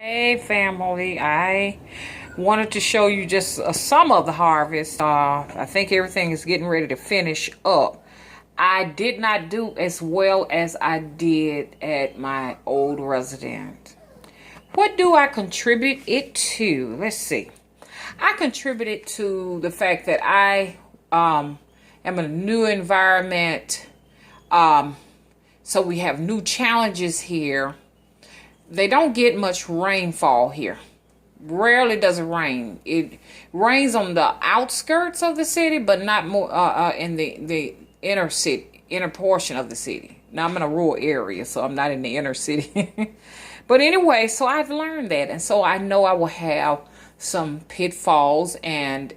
Hey family, I wanted to show you just some of the harvest. I think everything is getting ready to finish up. I did not do as well as I did at my old residence. What do I contribute it to? Let's see. I contributed to the fact that I am in a new environment. So we have new challenges here. They don't get much rainfall here. Rarely does it rain. It rains on the outskirts of the city, but not more in the inner portion of the city. Now I'm in a rural area, so I'm not in the inner city. But anyway, so I've learned that, and so I know I will have some pitfalls and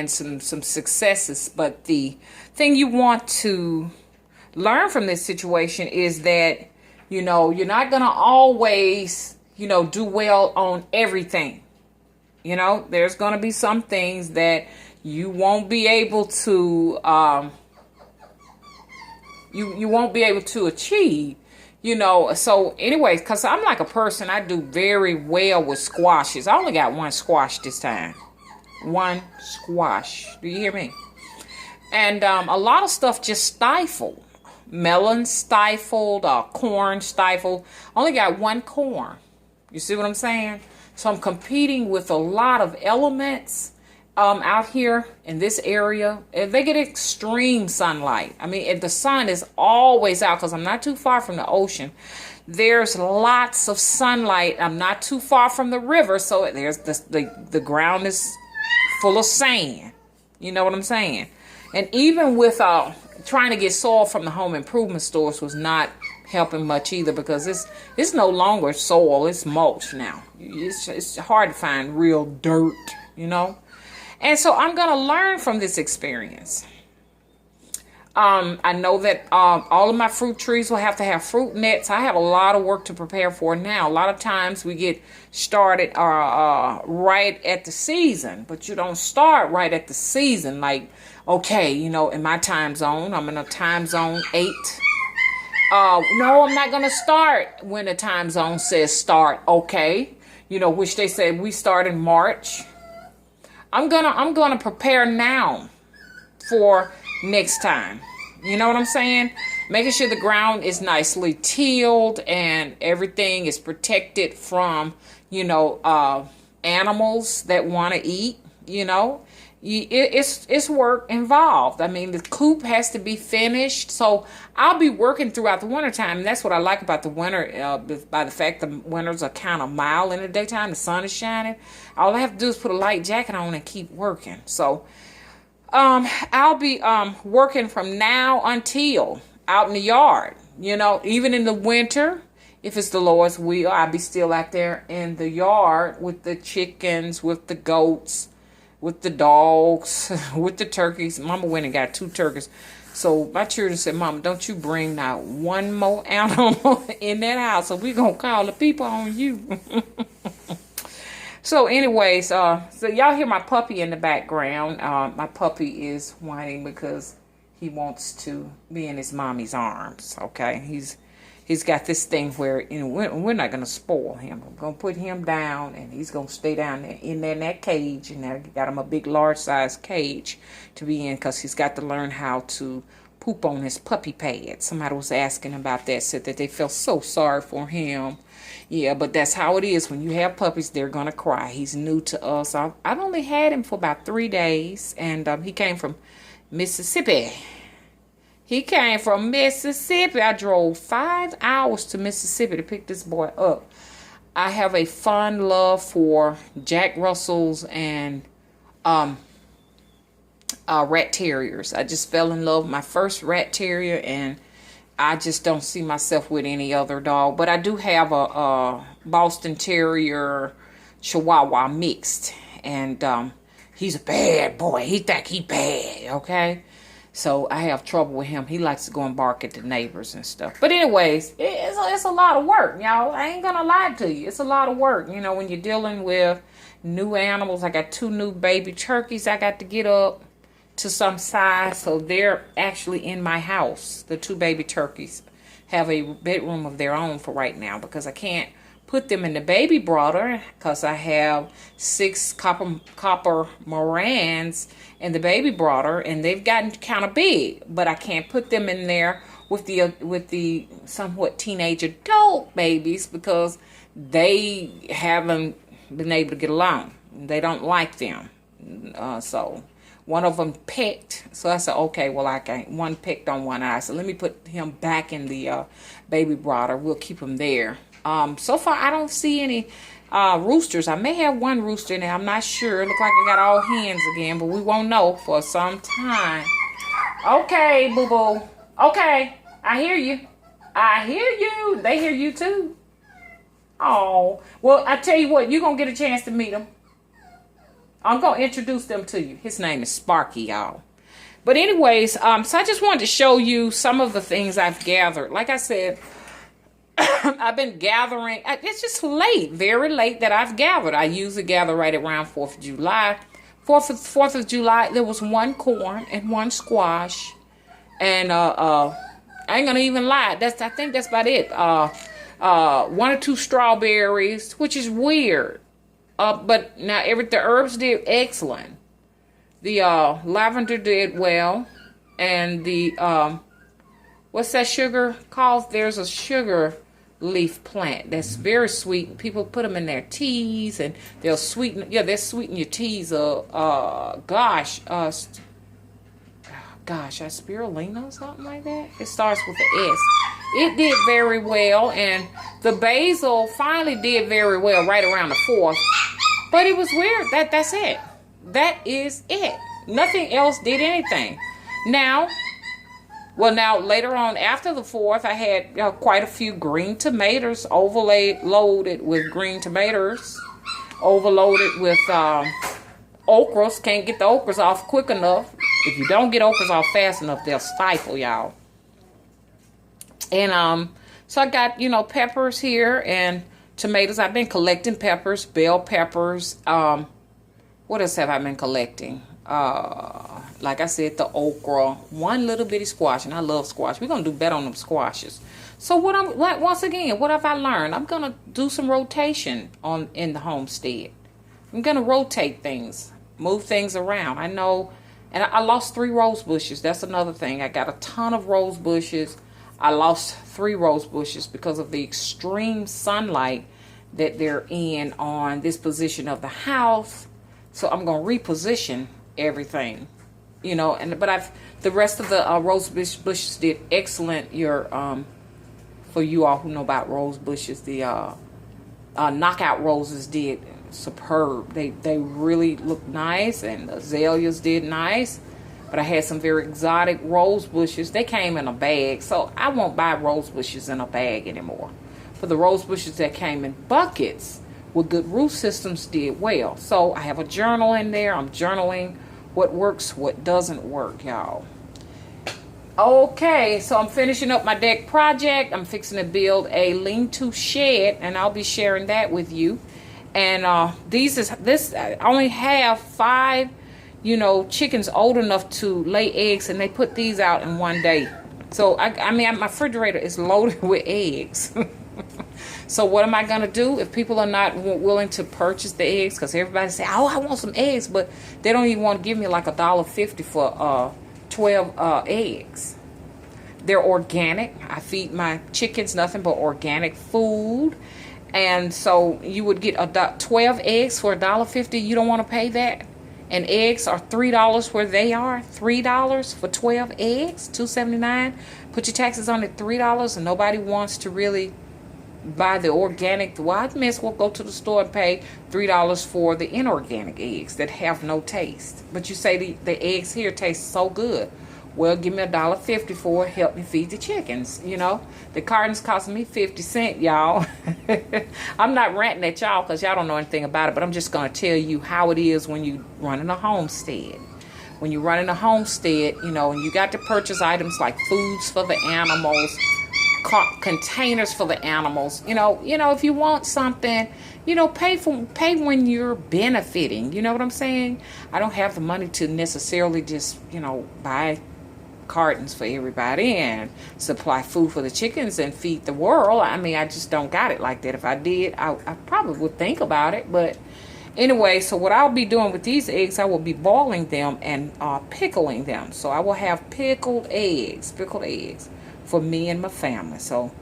some successes. But the thing you want to learn from this situation is that you're not going to always, do well on everything. There's going to be some things that you won't be able to, you won't be able to achieve, So anyways, because I'm like a person, I do very well with squashes. I only got one squash this time. One squash. Do you hear me? And a lot of stuff just stifled. Melon stifled, corn stifled. Only got one corn. You see what I'm saying? So I'm competing with a lot of elements out here in this area. They get extreme sunlight. I mean, the sun is always out because I'm not too far from the ocean. There's lots of sunlight. I'm not too far from the river, so there's the ground is full of sand. You know what I'm saying? And even with trying to get soil from the home improvement stores was not helping much either, because it's no longer soil, it's mulch now. It's hard to find real dirt, And so I'm going to learn from this experience. I know that all of my fruit trees will have to have fruit nets. I have a lot of work to prepare for now. A lot of times we get started right at the season, but you don't start right at the season. Like, okay, in my time zone, I'm in a time zone 8. No, I'm not going to start when the time zone says start. Okay. Which they said we start in March. I'm gonna prepare now for next time. You know what I'm saying? Making sure the ground is nicely tilled and everything is protected from, animals that want to eat, It's work involved. I mean, the coop has to be finished. So I'll be working throughout the wintertime. And that's what I like about the winter, by the fact the winters are kind of mild in the daytime. The sun is shining. All I have to do is put a light jacket on and keep working. So I'll be working from now until out in the yard. Even in the winter, if it's the Lord's will, I'll be still out there in the yard with the chickens, with the goats, with the dogs, with the turkeys. Mama went and got 2 turkeys. So my children said, Mama, don't you bring out one more animal in that house, or we're going to call the people on you. So anyways, so y'all hear my puppy in the background. My puppy is whining because he wants to be in his mommy's arms, okay? He's got this thing where we're not going to spoil him. I'm going to put him down, and he's going to stay down there in that cage. And I got him a big, large-sized cage to be in, because he's got to learn how to poop on his puppy pad. Somebody was asking about that, said that they felt so sorry for him. Yeah, but that's how it is. When you have puppies, they're going to cry. He's new to us. I've only had him for about 3 days, and he came from Mississippi. He came from Mississippi. I drove 5 hours to Mississippi to pick this boy up. I have a fond love for Jack Russells and rat terriers. I just fell in love with my first rat terrier, and I just don't see myself with any other dog. But I do have a Boston Terrier Chihuahua mixed, and he's a bad boy. He think he bad, okay? So I have trouble with him. He likes to go and bark at the neighbors and stuff. But anyways, it's a lot of work, y'all. I ain't gonna lie to you. It's a lot of work, when you're dealing with new animals. I got 2 new baby turkeys I got to get up to some size. So they're actually in my house. The 2 baby turkeys have a bedroom of their own for right now, because I can't put them in the baby broader because I have 6 copper Morans in the baby broader, and they've gotten kind of big, but I can't put them in there with the somewhat teenage adult babies because they haven't been able to get along. They don't like them. So one of them pecked. So I said, okay, well, I can't. One pecked on one eye. So let me put him back in the baby broader. We'll keep him there. So far, I don't see any roosters. I may have one rooster in there. I'm not sure. It looks like I got all hens again, but we won't know for some time. Okay, boo-boo. Okay, I hear you. I hear you. They hear you too. Oh, well, I tell you what, you're going to get a chance to meet him. I'm going to introduce them to you. His name is Sparky, y'all. But anyways, so I just wanted to show you some of the things I've gathered. Like I said, I've been gathering. It's just late, very late that I've gathered. I usually gather right around 4th of July. 4th of July, there was 1 corn and 1 squash. And I ain't going to even lie. I think that's about it. 1 or 2 strawberries, which is weird. But now the herbs did excellent. The lavender did well. And the, what's that sugar called? There's a sugar leaf plant that's very sweet. People put them in their teas and they'll sweeten, they'll sweeten your teas up. Spirulina or something like that. It starts with an S. It did very well, and the basil finally did very well right around the 4th. But it was weird. That's it. That is it. Nothing else did anything. Now later on after the 4th, I had quite a few green tomatoes loaded with green tomatoes, overloaded with okras. Can't get the okras off quick enough. If you don't get okras off fast enough, they'll stifle y'all. And so I got, peppers here and tomatoes. I've been collecting peppers, bell peppers. What else have I been collecting? Like I said, the okra, 1 little bitty squash, and I love squash. We're gonna do better on them squashes. So once again, what have I learned? I'm gonna do some rotation in the homestead. I'm gonna rotate things, move things around. I know, and I lost 3 rose bushes. That's another thing. I got a ton of rose bushes. I lost 3 rose bushes because of the extreme sunlight that they're in on this position of the house. So I'm going to reposition everything, but the rest of the rose bushes did excellent. For you all who know about rose bushes, the knockout roses did superb. They really looked nice, and the azaleas did nice. But I had some very exotic rose bushes. They came in a bag, so I won't buy rose bushes in a bag anymore. For the rose bushes that came in buckets with good root systems did well. So I have a journal in there. I'm journaling what works, what doesn't work, y'all. Okay, so I'm finishing up my deck project. I'm fixing to build a lean-to shed, and I'll be sharing that with you. And I only have 5 chickens old enough to lay eggs, and they put these out in 1 day. So my refrigerator is loaded with eggs. So what am I going to do if people are not willing to purchase the eggs? Because everybody say, oh, I want some eggs, but they don't even want to give me like $1.50 for 12 eggs. They're organic. I feed my chickens nothing but organic food. And so you would get 12 eggs for $1.50. You don't want to pay that? And eggs are $3 where they are. $3 for 12 eggs, $2.79. Put your taxes on it, $3, and nobody wants to really buy the organic. Well, I may as well go to the store and pay $3 for the inorganic eggs that have no taste. But you say the eggs here taste so good. Well, give me $1.50 for it. Help me feed the chickens. The carton's costing me 50 cents, y'all. I'm not ranting at y'all because y'all don't know anything about it, but I'm just going to tell you how it is when you running a homestead. When you're running a homestead, and you got to purchase items like foods for the animals, containers for the animals. If you want something, pay when you're benefiting. You know what I'm saying? I don't have the money to necessarily just, buy cartons for everybody and supply food for the chickens and feed the world. I mean, I just don't got it like that. If I did, I probably would think about it. But anyway, so what I'll be doing with these eggs, I will be boiling them and pickling them. So I will have pickled eggs for me and my family. So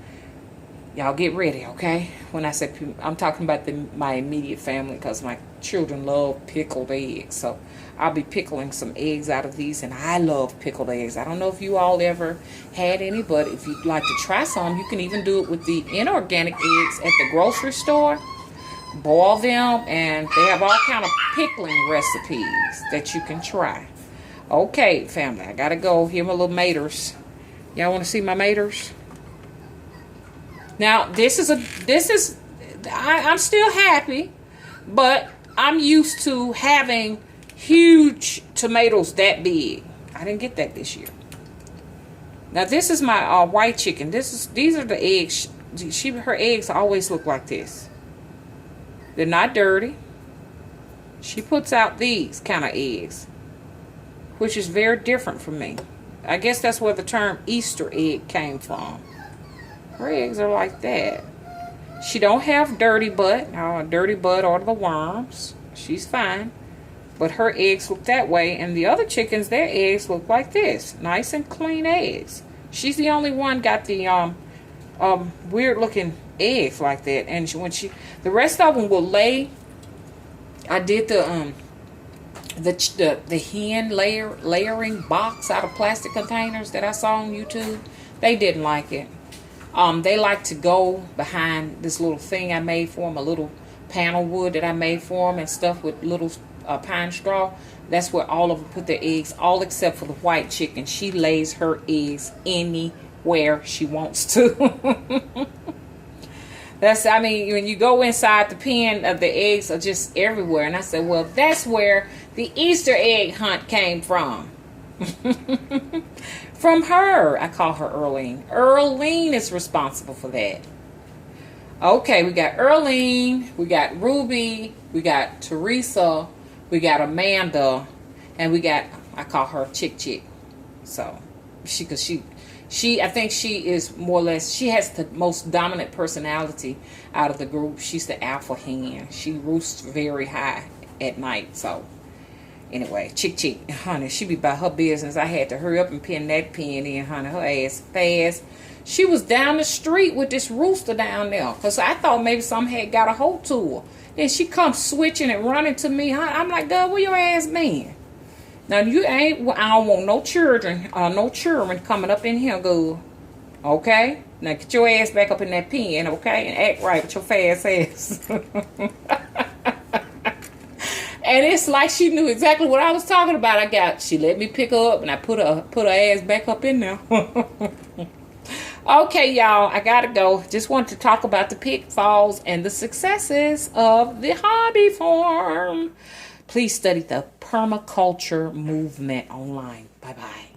y'all get ready, okay? When I say, I'm talking about my immediate family, because my children love pickled eggs. So I'll be pickling some eggs out of these, and I love pickled eggs. I don't know if you all ever had any, but if you'd like to try some, you can even do it with the inorganic eggs at the grocery store. Boil them, and they have all kind of pickling recipes that you can try. Okay, family, I gotta go. Here are my little maters. Y'all want to see my maters? Now, I'm still happy, but I'm used to having huge tomatoes that big. I didn't get that this year. Now, this is my white chicken. These are the eggs. Her eggs always look like this. They're not dirty. She puts out these kind of eggs, which is very different from me. I guess that's where the term Easter egg came from. Her eggs are like that. She don't have dirty butt. Dirty butt or the worms. She's fine. But her eggs look that way. And the other chickens, their eggs look like this. Nice and clean eggs. She's the only one got the weird looking eggs like that. And the rest of them will lay. I did the hen layering box out of plastic containers that I saw on YouTube. They didn't like it. They like to go behind this little thing I made for them, a little panel wood that I made for them and stuff with little pine straw. That's where all of them put their eggs, all except for the white chicken. She lays her eggs anywhere she wants to. I mean, when you go inside the pen, the eggs are just everywhere. And I said, well, that's where the Easter egg hunt came from. From her. I call her Earlene. Earlene is responsible for that. Okay, we got Earlene, we got Ruby, we got Teresa, we got Amanda, and we got, I call her Chick. So, I think she is more or less, she has the most dominant personality out of the group. She's the alpha hen. She roosts very high at night, so. Anyway, Chick, honey, she be about her business. I had to hurry up and pin that pen in, honey. Her ass fast. She was down the street with this rooster down there. Because I thought maybe something had got a hold to her. Then she comes switching and running to me. I'm like, girl, where your ass been? Now, I don't want no children coming up in here, girl. Okay? Now, get your ass back up in that pen, okay? And act right with your fast ass. And it's like she knew exactly what I was talking about. She let me pick her up, and I put her ass back up in there. Okay, y'all, I gotta go. Just wanted to talk about the pitfalls and the successes of the hobby farm. Please study the permaculture movement online. Bye-bye.